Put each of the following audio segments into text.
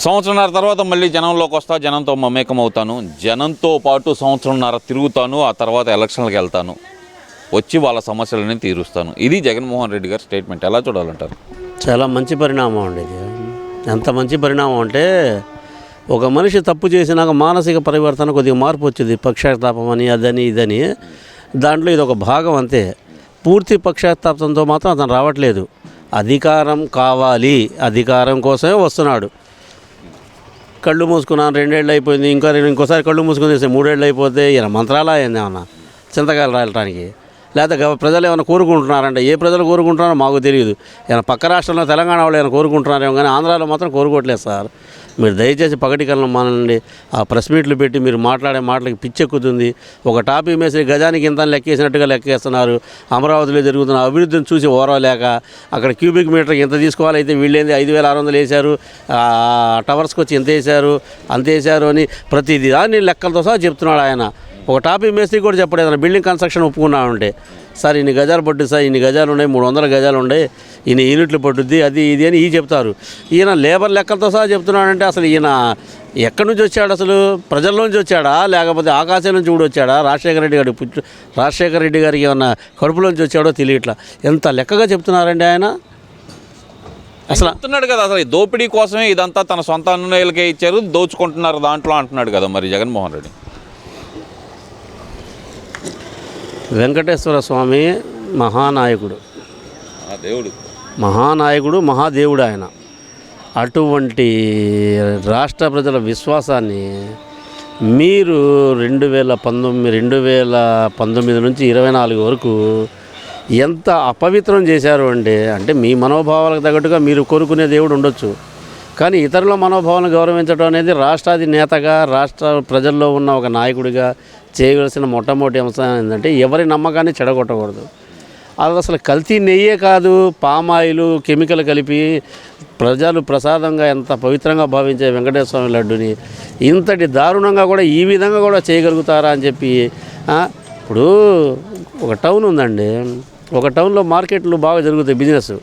సంవత్సరంన్నర తర్వాత మళ్ళీ జనంలోకి వస్తా, జనంతో మమేకం అవుతాను, జనంతో పాటు సంవత్సరంన్నర తిరుగుతాను, ఆ తర్వాత ఎలక్షన్లకు వెళ్తాను, వచ్చి వాళ్ళ సమస్యలని తీరుస్తాను. ఇది జగన్మోహన్ రెడ్డి గారి స్టేట్మెంట్. ఎలా చూడాలంటారు? చాలా మంచి పరిణామం అండి ఇది. ఎంత మంచి పరిణామం అంటే ఒక మనిషి తప్పు చేసినాక మానసిక పరివర్తన కొద్దిగా మార్పు వచ్చింది. పక్షాతాపం అని అదని ఇదని, దాంట్లో ఇది ఒక భాగం అంతే. పూర్తి పక్షాతాపంతో మాత్రం అతను రావట్లేదు. అధికారం కావాలి, అధికారం కోసమే వస్తున్నాడు. కళ్ళు మూసుకున్నాను, 2 ఏళ్ళు అయిపోయింది, ఇంకోసారి కళ్ళు మూసుకుని చేస్తే 3 ఏళ్ళు అయిపోతే ఈయన మంత్రాలా అయింది ఏమన్నా చింతకాయలు రాయటానికి? లేకపోతే ప్రజలు ఏమైనా కోరుకుంటున్నారంటే ఏ ప్రజలు కోరుకుంటున్నారో మాకు తెలియదు. ఏమైనా పక్క రాష్ట్రంలో తెలంగాణ వాళ్ళు ఏమైనా కోరుకుంటున్నారేమో కానీ ఆంధ్రాలో మాత్రం కోరుకోవట్లేదు సార్. మీరు దయచేసి పగటికల్లం మానండి. ఆ ప్రెస్ మీట్లు పెట్టి మీరు మాట్లాడే మాటలకి పిచ్చెక్కుతుంది. ఒక టాపిక్ మేసి గజానికి ఇంత లెక్కేసినట్టుగా లెక్కేస్తున్నారు. అమరావతిలో జరుగుతున్న అభివృద్ధిని చూసి ఓరవలేక అక్కడ క్యూబిక్ మీటర్కి ఎంత తీసుకోవాలి, అయితే వీళ్ళేంది 5,600 వేశారు, టవర్స్కి వచ్చి ఎంత వేశారు, అంత వేశారు అని ప్రతిదీ దాన్ని లెక్కలతో సహా చెప్తున్నాడు ఆయన. ఒక టాపిక్ మేస్త్రి కూడా చెప్పాడు, ఏదైనా బిల్డింగ్ కన్స్ట్రక్షన్ ఒప్పుకున్నామంటే, సార్ ఇన్ని గజాలు పట్టుద్ది సార్, ఇన్ని గజాలు ఉన్నాయి, 300 గజాలు ఉన్నాయి, ఇన్ని యూనిట్లు పట్టుద్ది, అది ఇది అని చెప్తారు. ఈయన లేబర్ లెక్కలతో సహా చెప్తున్నాడంటే అసలు ఈయన ఎక్కడి నుంచి వచ్చాడు? అసలు ప్రజల్లోంచి వచ్చాడా, లేకపోతే ఆకాశం నుంచి కూడా వచ్చాడా? రాజశేఖర రెడ్డి గారికి ఏమన్నా కడుపులోంచి వచ్చాడో తెలియట్లా. ఎంత లెక్కగా చెప్తున్నారండి ఆయన. అసలు అంటున్నాడు కదా, అసలు దోపిడీ కోసమే ఇదంతా తన సొంత అనునయులకే ఇచ్చారు, దోచుకుంటున్నారు దాంట్లో అంటున్నాడు కదా మరి జగన్మోహన్ రెడ్డి. వెంకటేశ్వర స్వామి మహానాయకుడు, మహాదేవుడు ఆయన. అటువంటి రాష్ట్ర ప్రజల విశ్వాసాన్ని మీరు 2019 నుంచి 24 వరకు ఎంత అపవిత్రం చేశారు అంటే మీ మనోభావాలకు తగ్గట్టుగా మీరు కోరుకునే దేవుడు ఉండొచ్చు, కానీ ఇతరుల మనోభావాలను గౌరవించడం అనేది రాష్ట్రాధినేతగా, రాష్ట్ర ప్రజల్లో ఉన్న ఒక నాయకుడిగా చేయవలసిన మొట్టమొదటి అంశం ఏంటంటే ఎవరి నమ్మకాన్ని చెడగొట్టకూడదు. అది అసలు కల్తీ నెయ్యే కాదు, పామాయిలు, కెమికల్ కలిపి ప్రజలు ప్రసాదంగా ఎంత పవిత్రంగా భావించే వెంకటేశ్వర స్వామి లడ్డుని ఇంతటి దారుణంగా కూడా ఈ విధంగా కూడా చేయగలుగుతారా అని చెప్పి. ఇప్పుడు ఒక టౌన్ ఉందండి, ఒక టౌన్లో మార్కెట్లు బాగా జరుగుతాయి, business,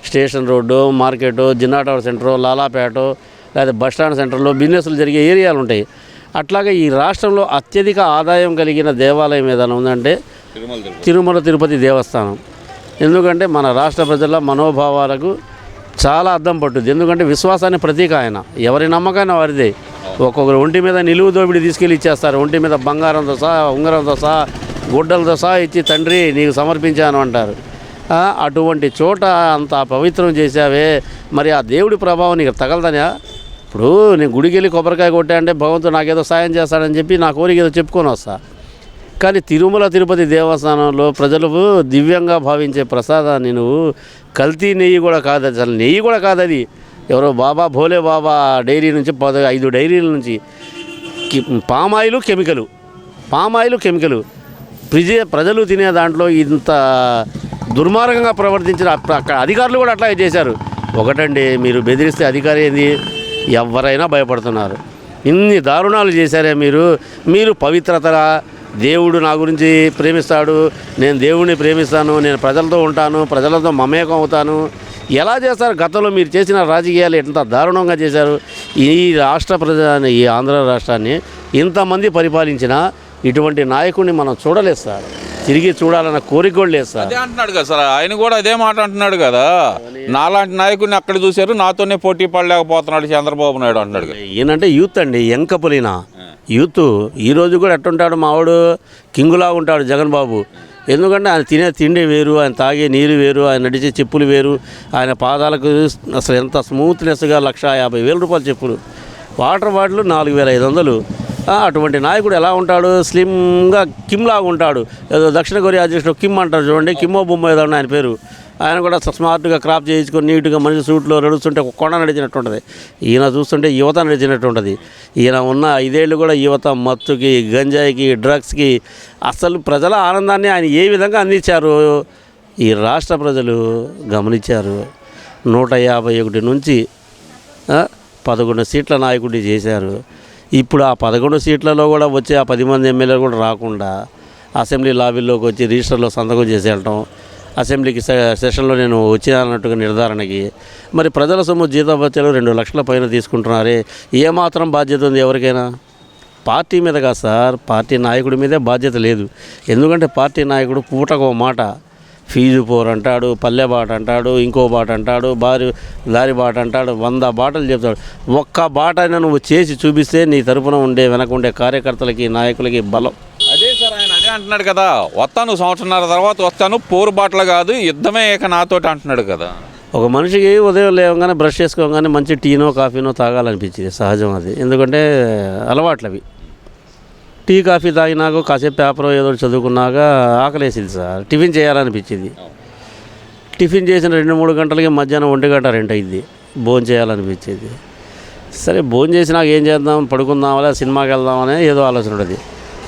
station road, market, Jinnah tower centre, లాలాపేటో లేదా బస్టాండ్ సెంటర్లో బిజినెస్లు జరిగే ఏరియాలు ఉంటాయి. అట్లాగే ఈ రాష్ట్రంలో అత్యధిక ఆదాయం కలిగిన దేవాలయం ఏదైనా ఉందంటే తిరుమల తిరుపతి దేవస్థానం. ఎందుకంటే మన రాష్ట్ర ప్రజల మనోభావాలకు చాలా అద్దం పట్టుద్ది. ఎందుకంటే విశ్వాసాన్ని ప్రతీక ఆయన. ఎవరి నమ్మకాన్ని వారిదే. ఒక్కొక్కరు ఒంటి మీద నిలువు దోపిడి తీసుకెళ్ళి ఇచ్చేస్తారు, ఒంటి మీద బంగారంతో సహా, ఉంగరంతో సహా, గుడ్డలతో సహా ఇచ్చి తండ్రి నీకు సమర్పించాను అంటారు. అటువంటి చోట అంత పవిత్రం చేశావే, మరి ఆ దేవుడి ప్రభావం నీకు తగలదనా? ఇప్పుడు నేను గుడికి వెళ్ళి కొబ్బరికాయ కొట్టా అంటే భగవంతుడు నాకేదో సాయం చేస్తాడని చెప్పి నా కోరిక ఏదో చెప్పుకొని వస్తా. కానీ తిరుమల తిరుపతి దేవస్థానంలో ప్రజలు దివ్యంగా భావించే ప్రసాదాన్ని నువ్వు కల్తీ నెయ్యి కూడా కాదు, అసలు నెయ్యి కూడా కాదు, అది ఎవరో బాబా భోలే బాబా డైరీ నుంచి 5 డైరీల నుంచి పామాయిలు కెమికలు ప్రజలు తినే దాంట్లో ఇంత దుర్మార్గంగా ప్రవర్తించిన అక్కడ అధికారులు కూడా అట్లా చేశారు. ఒకటండి, మీరు బెదిరిస్తే అధికారి ఏంది, ఎవరైనా భయపడుతున్నారు. ఇన్ని దారుణాలు చేశారే మీరు పవిత్రతగా దేవుడు నా గురించి ప్రేమిస్తాడు, నేను దేవుడిని ప్రేమిస్తాను, నేను ప్రజలతో ఉంటాను, ప్రజలతో మమేకం అవుతాను, ఎలా చేస్తారు? గతంలో మీరు చేసిన రాజకీయాలు ఎంత దారుణంగా చేశారు. ఈ రాష్ట్ర ఈ ఆంధ్ర రాష్ట్రాన్ని ఇంతమంది పరిపాలించినా ఇటువంటి నాయకుడిని మనం చూడలేదు సార్, తిరిగి చూడాలన్న కోరిక కూడా లేదు సార్. అదే అంటున్నాడు కదా సార్, ఆయన కూడా అదే మాట అంటున్నాడు కదా, నాలాంటి నాయకుడిని అక్కడ చూశారు, నాతోనే పోటీ పడలేకపోతున్నాడు చంద్రబాబు నాయుడు అంటున్నాడు. ఈయనంటే యూత్ అండి, ఎంకపులిన యూత్. ఈరోజు కూడా ఎట్టుంటాడు, మావాడు కింగులా ఉంటాడు జగన్ బాబు. ఎందుకంటే ఆయన తినే తిండి వేరు, ఆయన తాగే నీరు వేరు, ఆయన నడిచే చెప్పులు వేరు, ఆయన పాదాలకు అసలు ఎంత స్మూత్నెస్గా 1,50,000 రూపాయలు చెప్పులు, వాటర్ బాటిల్ 4,500. అటువంటి నాయకుడు ఎలా ఉంటాడు? స్లిమ్గా కిమ్లాగా ఉంటాడు. ఏదో దక్షిణ కొరియా అధ్యక్షుడు కిమ్ అంటారు చూడండి, కిమ్మో బొమ్మ ఏదో ఆయన పేరు. ఆయన కూడా స్మార్ట్గా క్రాప్ చేయించుకొని నీట్గా మంచి సూట్లో నడుస్తుంటే ఒక కొండ నడిచినట్టు ఉంటుంది. ఈయన చూస్తుంటే యువత నడిచినట్టు ఉంటుంది. ఈయన ఉన్న 5 ఏళ్ళు కూడా యువత మత్తుకి, గంజాయికి, డ్రగ్స్కి, అసలు ప్రజల ఆనందాన్ని ఆయన ఏ విధంగా అందించారు ఈ రాష్ట్ర ప్రజలు గమనించారు. 151 నుంచి 11 సీట్ల నాయకుడిని చేశారు. ఇప్పుడు ఆ 11 సీట్లలో కూడా వచ్చే ఆ 10 మంది ఎమ్మెల్యేలు కూడా రాకుండా అసెంబ్లీ లాబీల్లోకి వచ్చి రిజిస్టర్లో సంతకం చేసి వెళ్ళటం, అసెంబ్లీకి సెషన్లో నేను వచ్చినట్టుగా నిర్ధారణకి. మరి ప్రజల సొమ్ము జీతభత్యాలు 2 లక్షల పైన తీసుకుంటున్నారే, ఏమాత్రం బాధ్యత ఉంది ఎవరికైనా? పార్టీ మీద కాదు సార్, పార్టీ నాయకుడి మీదే బాధ్యత లేదు. ఎందుకంటే పార్టీ నాయకుడు పూటకో మాట, ఫీజు పోర్ అంటాడు, పల్లె బాట అంటాడు, ఇంకో బాట అంటాడు, దారి బాట అంటాడు, 100 బాటలు చెప్తాడు. ఒక్క బాట అయినా నువ్వు చేసి చూపిస్తే నీ తరపున వెనక ఉండే కార్యకర్తలకి నాయకులకి బలం. అదే సార్, ఆయన అదే అంటున్నాడు కదా, వస్తాను సంవత్సరంన్నర తర్వాత వస్తాను, పోరు బాటలు కాదు యుద్ధమే ఇక నాతోటి అంటున్నాడు కదా. ఒక మనిషికి ఉదయం లేవగానే బ్రష్ చేసుకోగానే మంచి టీనో కాఫీనో తాగాలనిపించింది, సహజం అది. ఎందుకంటే అలవాట్లు అవి. టీ కాఫీ తాగినాక కాసేపు పేపర్ ఏదో చదువుకున్నాక ఆకలేసింది సార్, టిఫిన్ చేయాలనిపించింది. టిఫిన్ చేసిన 2-3 గంటలకి మధ్యాహ్నం 1 గంట 2 అయింది, భోజనం చేయాలనిపించింది. సరే భోజనం చేసినాక ఏం చేద్దాం, పడుకుందామా సినిమాకి వెళ్దామనే ఏదో ఆలోచన ఉంటుంది.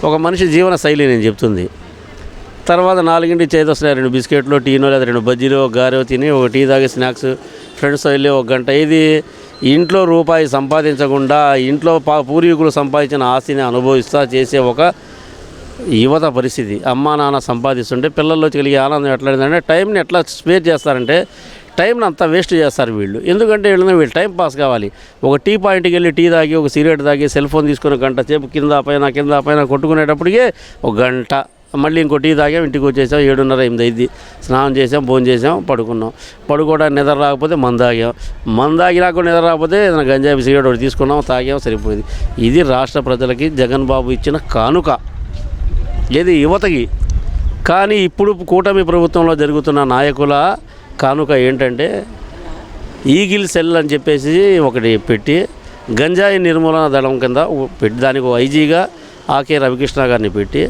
ఒక మనిషి జీవన శైలి నేను చెప్తుంది. తర్వాత 4ంటికి చేదొస్తున్నాయి 2 బిస్కెట్లు, టీనో లేదా 2 బజ్జీలు, ఒక గారె తిని ఒక టీ తాగి స్నాక్స్ ఫ్రెండ్స్తో వెళ్ళి 1 గంట. ఇది ఇంట్లో రూపాయి సంపాదించకుండా ఇంట్లో పూర్వీకులు సంపాదించిన ఆస్తిని అనుభవిస్తూ చేసే ఒక యువత పరిస్థితి. అమ్మా నాన్న సంపాదిస్తుంటే పిల్లల్లో కలిగే ఆనందం ఎట్లా టైంని ఎట్లా స్పేర్ చేస్తారంటే టైంని అంతా వేస్ట్ చేస్తారు వీళ్ళు. ఎందుకంటే వీళ్ళు టైం పాస్ కావాలి. ఒక టీ పాయింట్కి వెళ్ళి టీ తాగి ఒక సిగరెట్ తాగి సెల్ ఫోన్ తీసుకుని 1 గంట సేపు కింద పైన కొట్టుకునేటప్పటికే 1 గంట, మళ్ళీ ఇంకో టీ తాగాం, ఇంటికి వచ్చేసాం, 7:30 8 అయింది. స్నానం చేసాం, భోజనం చేసాం, పడుకున్నాం. పడుకోవడానికి నిద్ర రాకపోతే మందాగాం, మందాగినాక నిద్ర రాకపోతే ఏదైనా గంజాయి సిగరెట్ ఒకటి తీసుకున్నాం, తాగాం, సరిపోయింది. ఇది రాష్ట్ర ప్రజలకి జగన్ బాబు ఇచ్చిన కానుక, ఏది యువతకి. కానీ ఇప్పుడు కూటమి ప్రభుత్వంలో జరుగుతున్న నాయకుల కానుక ఏంటంటే ఈగిల్ సెల్ అని చెప్పేసి ఒకటి పెట్టి గంజాయి నిర్మూలన దళం కింద పెట్టి దానికి ఐజీగా ఆకే రవికృష్ణ గారిని పెట్టి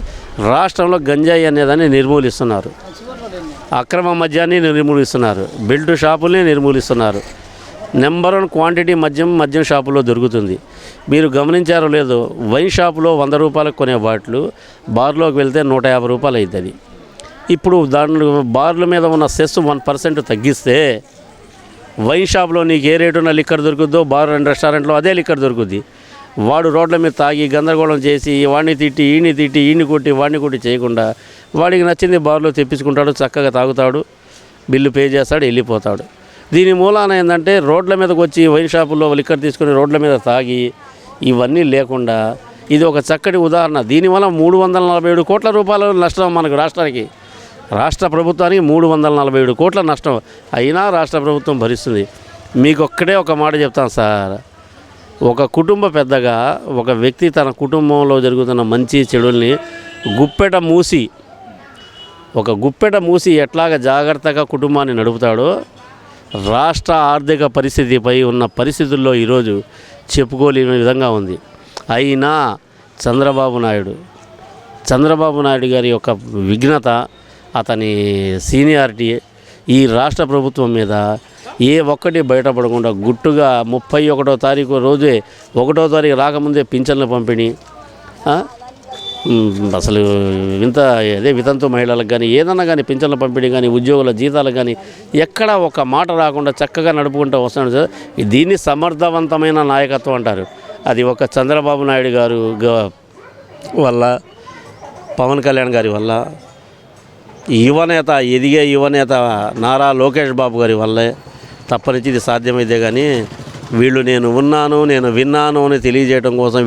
రాష్ట్రంలో గంజాయి అనేదాన్ని నిర్మూలిస్తున్నారు. అక్రమ మద్యాన్ని నిర్మూలిస్తున్నారు, బెల్ట్ షాపుల్ని నిర్మూలిస్తున్నారు. నెంబర్ 1 క్వాంటిటీ మద్యం షాపులో దొరుకుతుంది. మీరు గమనించారో లేదో, వైన్ షాపులో 100 రూపాయలకు కొనే బాటిల్ బార్లోకి వెళ్తే 150 రూపాయలు అవుతుంది. ఇప్పుడు దాంట్లో బార్ల మీద ఉన్న సెస్ 1% తగ్గిస్తే వైన్ షాప్లో నీకు ఏ రేటున్న లిక్కర్ దొరుకుద్దో బార్ అండ్ రెస్టారెంట్లో అదే లిక్కర్ దొరుకుద్ది. వాడు రోడ్ల మీద తాగి గందరగోళం చేసి వాడిని తిట్టి ఈయన్ని కొట్టి వాడిని కొట్టి చేయకుండా వాడికి నచ్చింది బార్లో తెప్పించుకుంటాడు, చక్కగా తాగుతాడు, బిల్లు పే చేస్తాడు, వెళ్ళిపోతాడు. దీని మూలాన ఏంటంటే రోడ్ల మీదకి వచ్చి వైన్ షాపుల్లో లిక్కర్ తీసుకుని రోడ్ల మీద తాగి ఇవన్నీ లేకుండా ఇది ఒక చక్కటి ఉదాహరణ. దీనివల్ల 347 కోట్ల రూపాయల నష్టం మనకు రాష్ట్రానికి, రాష్ట్ర ప్రభుత్వానికి 347 కోట్ల నష్టం అయినా రాష్ట్ర ప్రభుత్వం భరిస్తుంది. మీకు ఒక్కడే ఒక మాట చెప్తాను సార్, ఒక కుటుంబ పెద్దగా ఒక వ్యక్తి తన కుటుంబంలో జరుగుతున్న మంచి చెడుల్ని గుప్పెట మూసి ఎట్లాగ జాగ్రత్తగా కుటుంబాన్ని నడుపుతాడో రాష్ట్ర ఆర్థిక పరిస్థితిపై ఉన్న పరిస్థితుల్లో ఈరోజు చెప్పుకోలేని విధంగా ఉంది. అయినా చంద్రబాబు నాయుడు గారి యొక్క విఘ్నత, అతని సీనియారిటీ ఈ రాష్ట్ర ప్రభుత్వం మీద ఏ ఒక్కటి బయటపడకుండా గుట్టుగా 31వ తారీఖు రోజే 1వ తారీఖు రాకముందే పింఛన్ల పంపిణీ, అసలు అదే వితంతు మహిళలకు కానీ ఏదన్నా కానీ పింఛన్ల పంపిణీ కానీ ఉద్యోగుల జీతాలకు కానీ ఎక్కడా ఒక మాట రాకుండా చక్కగా నడుపుకుంటూ వస్తున్నాడు సార్. దీన్ని సమర్థవంతమైన నాయకత్వం అంటారు. అది ఒక చంద్రబాబు నాయుడు గారు వల్ల, పవన్ కళ్యాణ్ గారి వల్ల, ఎదిగే యువనేత నారా లోకేష్ బాబు గారి వల్లే తప్పనిచ్చి ఇది సాధ్యమైతే. కానీ వీళ్ళు నేను విన్నాను అని తెలియజేయడం కోసం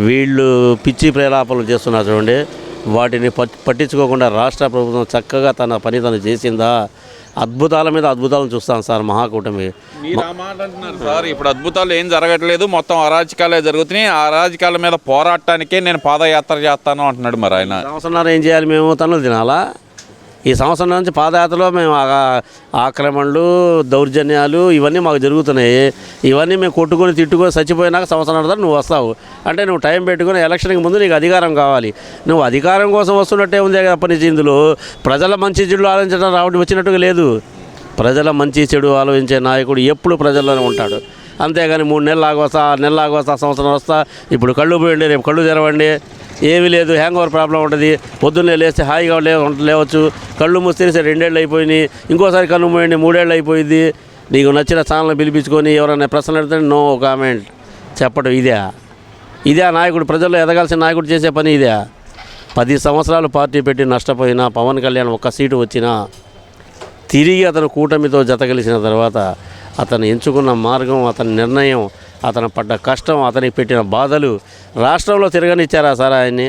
వీళ్ళు పిచ్చి ప్రేలాపనలు చేస్తున్నారు చూడండి. వాటిని పట్టించుకోకుండా రాష్ట్ర ప్రభుత్వం చక్కగా తన పని తను చేసిందా, అద్భుతాల మీద అద్భుతాలను చూస్తాం సార్ మహాకూటమి. సార్ ఇప్పుడు అద్భుతాలు ఏం జరగట్లేదు, మొత్తం అరాజకాలే జరుగుతున్నాయి. ఆ అరాజకాల మీద పోరాటానికే నేను పాదయాత్ర చేస్తాను అంటున్నాడు. మరి ఆయన సంవత్సరం ఏం చేయాలి, మేము తనులు తినాలా? ఈ సంవత్సరం నుంచి పాదయాత్రలో మేము ఆక్రమణలు, దౌర్జన్యాలు ఇవన్నీ మాకు జరుగుతున్నాయి. ఇవన్నీ మేము కొట్టుకొని తిట్టుకొని చచ్చిపోయినాక సంవత్సరం తర్వాత నువ్వు వస్తావు అంటే నువ్వు టైం పెట్టుకుని ఎలక్షన్కి ముందు నీకు అధికారం కావాలి. నువ్వు అధికారం కోసం వస్తున్నట్టే ఉంది తప్ప ఇందులో ప్రజల మంచి చెడు ఆలోచించడం వచ్చినట్టుగా లేదు. ప్రజల మంచి చెడు ఆలోచించే నాయకుడు ఎప్పుడు ప్రజల్లోనే ఉంటాడు. అంతేగాని 3 నెలలు ఆగొస్తా, 6 నెలలు ఆగొస్తా, సంవత్సరం వస్తా, ఇప్పుడు కళ్ళు పోయండి, రేపు కళ్ళు తెరవండి, ఏమీ లేదు, హ్యాంగ్ ఓవర్ ప్రాబ్లం ఉంటుంది, పొద్దున్నే లేస్తే హాయిగా లేవచ్చు, కళ్ళు మూస్తే 2 ఏళ్ళు అయిపోయినాయి, ఇంకోసారి కళ్ళు మూయండి 3 ఏళ్ళు అయిపోయింది. నీకు నచ్చిన ఛానల్ని పిలిపించుకొని ఎవరైనా ప్రశ్నలు అడిగితే నో కామెంట్ చెప్పడం ఇదే నాయకుడు, ప్రజల్లో ఎదగాల్సిన నాయకుడు చేసే పని ఇదే. 10 సంవత్సరాలు పార్టీ పెట్టి నష్టపోయినా, పవన్ కళ్యాణ్ ఒక్క సీటు వచ్చినా తిరిగి అతను కూటమితో జతగలిసిన తర్వాత అతను ఎంచుకున్న మార్గం, అతని నిర్ణయం, అతను పడ్డ కష్టం, అతనికి పెట్టిన బాధలు రాష్ట్రంలో తిరగనిచ్చారా సార్ ఆయన్ని?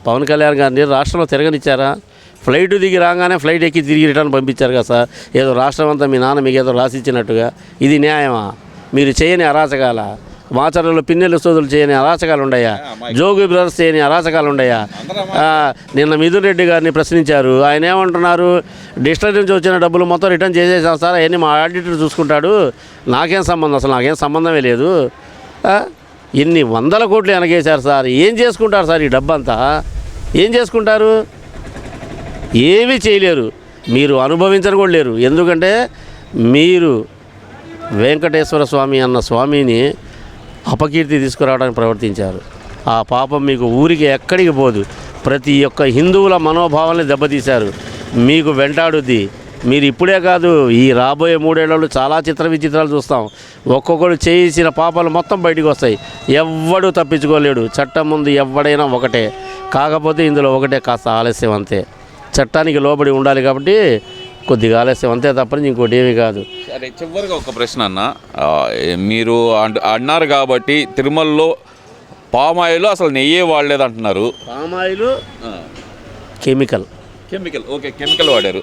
పవన్ కళ్యాణ్ గారిని రాష్ట్రంలో తిరగనిచ్చారా? ఫ్లైట్ దిగి రాగానే ఫ్లైట్ ఎక్కి తిరిగి రిటర్న్ పంపించారు కదా సార్. ఏదో రాష్ట్రం అంతా మీ నాన్న మీకు ఏదో రాసిచ్చినట్టుగా. ఇది న్యాయమా? మీరు చేయని అరాచకాల? మాచర్లలో పిన్నెల్లి సోదులు చేయని అరాచకాలు ఉన్నాయా? జోగి బ్రదర్స్ చేయని అరాచకాలు ఉన్నాయా? నిన్న మిథున్ రెడ్డి గారిని ప్రశ్నించారు. ఆయన ఏమంటున్నారు? డిస్ట్రిక్ట్ నుంచి వచ్చిన డబ్బులు మొత్తం రిటర్న్ చేసేసాం సార్, అవన్నీ మా ఆడిటర్ చూసుకుంటాడు, నాకేం సంబంధం, అసలు నాకేం సంబంధమే లేదు. ఎన్ని వందల కోట్లు వెనకేశారు సార్. ఏం చేసుకుంటారు సార్ ఈ డబ్బంతా? ఏం చేసుకుంటారు? ఏమీ చేయలేరు. మీరు అనుభవించరు కూడా లేరు. ఎందుకంటే మీరు వెంకటేశ్వర స్వామి అన్న స్వామిని అపకీర్తి తీసుకురావడానికి ప్రవర్తించారు. ఆ పాపం మీకు ఊరికి ఎక్కడికి పోదు. ప్రతి ఒక్క హిందువుల మనోభావాన్ని దెబ్బతీశారు. మీకు వెంటాడుద్ది. మీరు ఇప్పుడే కాదు, ఈ రాబోయే 3 ఏళ్లలో చాలా చిత్ర విచిత్రాలు చూస్తాం. ఒక్కొక్కడు చేసిన పాపాలు మొత్తం బయటికి వస్తాయి. ఎవ్వడూ తప్పించుకోలేడు. చట్టం ముందు ఎవడైనా ఒకటే. కాకపోతే ఇందులో ఒకటే కాస్త ఆలస్యం అంతే. చట్టానికి లోబడి ఉండాలి కాబట్టి కొద్దిగా ఆలస్యం అంతే తప్పని ఇంకోటి ఏమీ కాదు. సరే, చివరిగా ఒక ప్రశ్న అన్న. మీరు అన్నారు కాబట్టి తిరుమలలో పామాయిల్ అసలు నెయ్యే వాడలేదు అంటున్నారు. పామాయిల్ కెమికల్ ఓకే, కెమికల్ వాడారు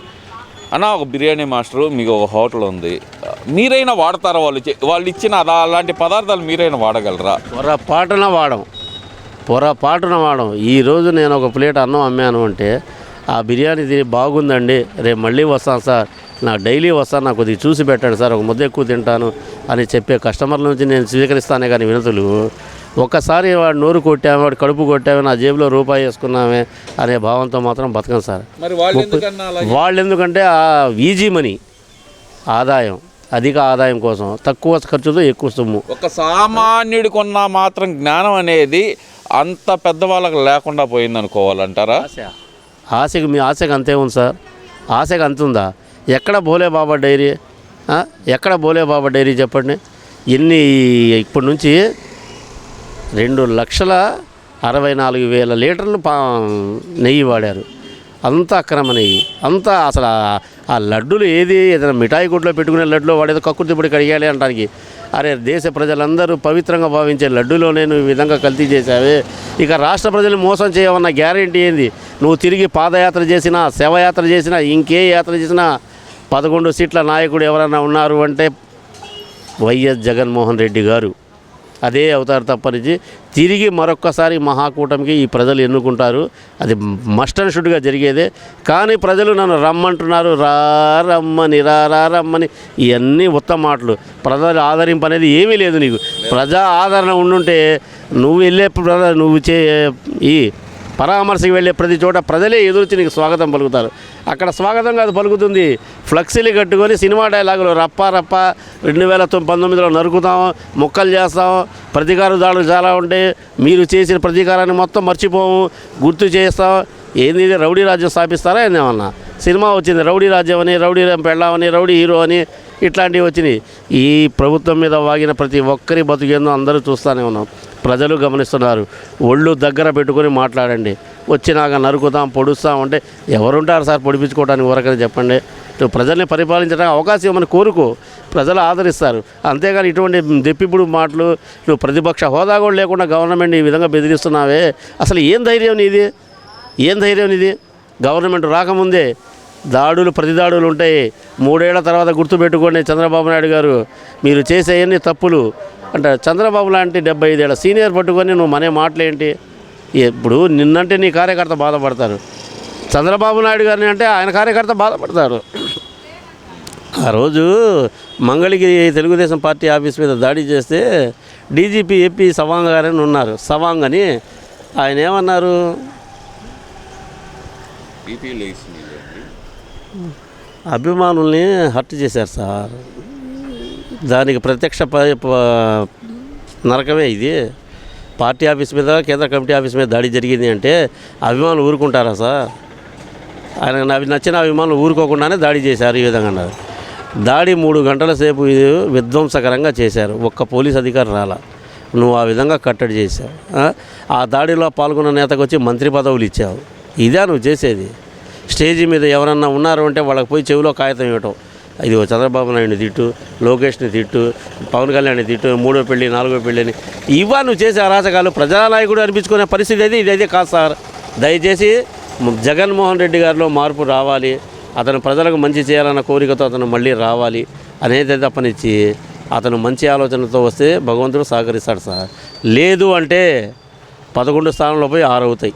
అన్న. ఒక బిర్యానీ మాస్టరు, మీకు ఒక హోటల్ ఉంది, మీరైనా వాడతారా? వాళ్ళు ఇచ్చిన అలాంటి పదార్థాలు మీరైనా వాడగలరా? పొరపాటున వాడం. ఈరోజు నేను ఒక ప్లేట్ అన్నం అమ్మాను అంటే ఆ బిర్యానీ తిని బాగుందండి, రేపు మళ్ళీ వస్తాను సార్, నాకు డైలీ వస్తాను, నాకు కొద్దిగా చూసి పెట్టండి సార్, ఒక ముద్ద ఎక్కువ తింటాను అని చెప్పే కస్టమర్ల నుంచి నేను స్వీకరిస్తానే కానీ వినతులు ఒక్కసారి వాడు నోరు కొట్టామే, వాడు కడుపు కొట్టామే, నా జేబులో రూపాయి వేసుకున్నామే అనే భావంతో మాత్రం బతకం సార్. వాళ్ళు ఎందుకంటే ఆ ఈజీ మనీ ఆదాయం, అధిక ఆదాయం కోసం తక్కువ ఖర్చుతో ఎక్కువ సొమ్ము. ఒక సామాన్యుడి కొన్న మాత్రం జ్ఞానం అనేది అంత పెద్దవాళ్ళకి లేకుండా పోయింది అనుకోవాలంటారా? ఆశకు మీ ఆశకు అంతే ఉంది సార్. ఆశకు అంత ఉందా? ఎక్కడ భోలే బాబా డైరీ? ఎక్కడ భోలే బాబా డైరీ చెప్పండి. ఇప్పటి నుంచి 2,64,000 లీటర్లు నెయ్యి వాడారు. అంతా అక్రమ నెయ్యి. అంతా అసలు ఆ లడ్డులు ఏదైనా మిఠాయి కొట్లో పెట్టుకునే లడ్డులో వాడేదో కక్కుర్తిపడి కడిగాలి అంటానికి. అరే, దేశ ప్రజలందరూ పవిత్రంగా భావించే లడ్డులోనే నువ్వు ఈ విధంగా కల్తీ చేశావే. ఇక రాష్ట్ర ప్రజలు మోసం చేయమన్న గ్యారెంటీ ఏంది? నువ్వు తిరిగి పాదయాత్ర చేసినా, శవయాత్ర చేసినా, ఇంకే యాత్ర చేసినా 11 సీట్ల నాయకుడు ఎవరైనా ఉన్నారు అంటే వైఎస్ జగన్మోహన్ రెడ్డి గారు. అదే అవుతారు తప్పనిచ్చి తిరిగి మరొక్కసారి మహాకూటమికి ఈ ప్రజలు ఎన్నుకుంటారు. అది మస్ట్ అండ్ షుడ్గా జరిగేదే. కానీ ప్రజలు నన్ను రమ్మంటున్నారు, రమ్మని రమ్మని, ఇవన్నీ ఉత్తమ మాటలు. ప్రజలు ఆదరింపు అనేది ఏమీ లేదు. నీకు ప్రజా ఆదరణ ఉండుంటే నువ్వు ఈ పరామర్శకు వెళ్ళే ప్రతి చోట ప్రజలే ఎదురుచి నీకు స్వాగతం పలుకుతారు. అక్కడ స్వాగతం కాదు పలుకుతుంది, ఫ్లెక్సీలు కట్టుకొని సినిమా డైలాగులు రప్ప 2019లో నరుకుతాం, ముక్కలు చేస్తాం, ప్రతీకార దాడులు చాలా ఉంటాయి, మీరు చేసిన ప్రతీకారాన్ని మొత్తం మర్చిపోము, గుర్తు చేస్తాం. ఏంది రౌడీ రాజ్యం స్థాపిస్తారా? ఏందేమన్నా సినిమా వచ్చింది రౌడీ రాజ్యం అని, రౌడీ పెళ్ళామని, రౌడీ హీరో అని, ఇట్లాంటివి వచ్చినాయి. ఈ ప్రభుత్వం మీద వాగిన ప్రతి ఒక్కరి బతుకేందో అందరూ చూస్తూనే ఉన్నాం. ప్రజలు గమనిస్తున్నారు. ఒళ్ళు దగ్గర పెట్టుకొని మాట్లాడండి. వచ్చినాక నరుకుతాం, పొడుస్తాం అంటే ఎవరుంటారు సార్ పొడిపించుకోవడానికి వరకని చెప్పండి. ప్రజల్ని పరిపాలించడానికి అవకాశం ఇవ్వమని కోరుకో, ప్రజలు ఆదరిస్తారు. అంతేగాని ఇటువంటి దెప్పిప్పుడు మాటలు, నువ్వు ప్రతిపక్ష హోదా కూడా లేకుండా గవర్నమెంట్ ఈ విధంగా బెదిరిస్తున్నావే, అసలు ఏం ధైర్యం నీది? గవర్నమెంట్ రాకముందే ప్రతిదాడులు ఉంటాయి. 3 ఏళ్ల తర్వాత గుర్తుపెట్టుకోండి చంద్రబాబు నాయుడు గారు, మీరు చేసే ఎన్ని తప్పులు అంటే చంద్రబాబు లాంటి 75 ఏళ్ల సీనియర్ పట్టుకొని నువ్వు మనే మాటలేంటి? ఇప్పుడు నిన్నంటే నీ కార్యకర్త బాధపడతారు, చంద్రబాబు నాయుడు గారిని అంటే ఆయన కార్యకర్త బాధపడతారు. ఆ రోజు మంగళగిరి తెలుగుదేశం పార్టీ ఆఫీస్ మీద దాడి చేస్తే డీజీపీ ఏపీ సవాంగ్ గారని ఉన్నారు. సవాంగ్ అని ఆయన ఏమన్నారు? అభిమానుల్ని హర్ట్ చేశారు సార్. దానికి ప్రత్యక్ష నరకమే ఇది. పార్టీ ఆఫీస్ మీద, కేంద్ర కమిటీ ఆఫీస్ మీద దాడి జరిగింది అంటే అభిమానులు ఊరుకుంటారా సార్? ఆయన నచ్చిన అభిమానులు ఊరుకోకుండానే దాడి చేశారు. ఈ విధంగా అన్నారు. దాడి 3 గంటల సేపు విధ్వంసకరంగా చేశారు. ఒక్క పోలీస్ అధికారి రాలా. నువ్వు ఆ విధంగా కట్టడి చేశావు. ఆ దాడిలో పాల్గొన్న నేతకు వచ్చి మంత్రి పదవులు ఇచ్చావు. ఇదే నువ్వు చేసేది. స్టేజీ మీద ఎవరన్నా ఉన్నారు అంటే వాళ్ళకి పోయి చెవిలో కాగితం ఇవ్వటం, ఇది చంద్రబాబు నాయుడిని తిట్టు, లోకేష్ని తిట్టు, పవన్ కళ్యాణ్ని తిట్టు, 3వ పెళ్ళి 4వ పెళ్ళి అని ఇవా నువ్వు చేసే అరాచకాలు ప్రజానాయకుడు అనిపించుకునే పరిస్థితి అయితే ఇదైతే కాదు సార్. దయచేసి జగన్మోహన్ రెడ్డి గారిలో మార్పు రావాలి, అతను ప్రజలకు మంచి చేయాలన్న కోరికతో అతను మళ్ళీ రావాలి అనేది తప్పనిచ్చి అతను మంచి ఆలోచనతో వస్తే భగవంతుడు సహకరిస్తాడు సార్. లేదు అంటే 11 స్థానంలో పోయి 6 అవుతాయి.